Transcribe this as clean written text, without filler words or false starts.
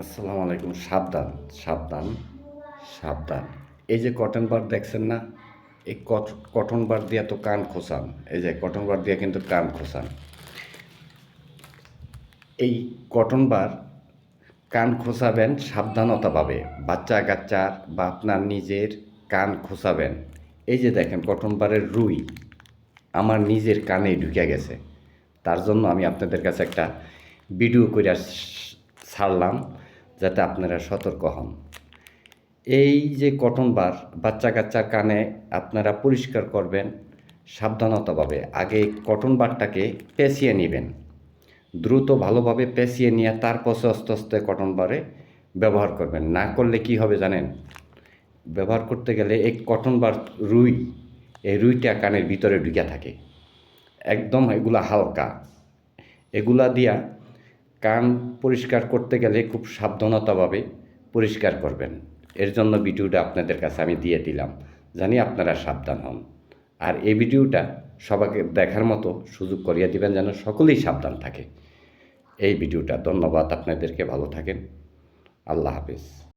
আসসালামু আলাইকুম। সাবধান, সাবধান, সাবধান। এই যে কটন বার দেখছেন না? এই কটন বার দিয়ে তো কান খোঁচান। এই যে কটন বার দিয়ে কিন্তু কান খোঁচান। এই কটন বার কান খোঁচাবেন সাবধানতাভাবে। বাচ্চা-কাচ্চার বা আপনার নিজের কান খোঁচাবেন। এই যে দেখেন কটন বারের রুই আমার নিজের কানেই ঢুকে গেছে। তার জন্য আমি আপনাদের কাছে একটা ভিডিও কইরা ছাড়লাম যাতে আপনারা সতর্ক হন। এই যে কটন বার বাচ্চা-কাচ্চার কানে আপনারা পরিষ্কার করবেন সাবধানতাভাবে। আগে কটন বারটাকে পেঁচিয়ে নিবেন। দ্রুত ভালোভাবে পেঁচিয়ে নিয়ে তারপর আস্তে আস্তে কটন বারে ব্যবহার করবেন। না করলে কি হবে জানেন? ব্যবহার করতে গেলে এই কটন বার রুই, এই রুইটা কানের ভিতরে ঢুকে থাকে। একদম এগুলা হালকা। এগুলা দিয়া কান পরিষ্কার করতে গেলে খুব সাবধানতাভাবে পরিষ্কার করবেন। এর জন্য ভিডিওটা আপনাদের কাছে আমি দিয়ে দিলাম। জানি আপনারা সাবধান হন। আর এই ভিডিওটা সবাইকে দেখার মতো সুযোগ করিয়ে দিবেন যেন সকলেই সাবধান থাকে। এই ভিডিওটা ধন্যবাদ আপনাদেরকে। ভালো থাকেন। আল্লাহ হাফেজ।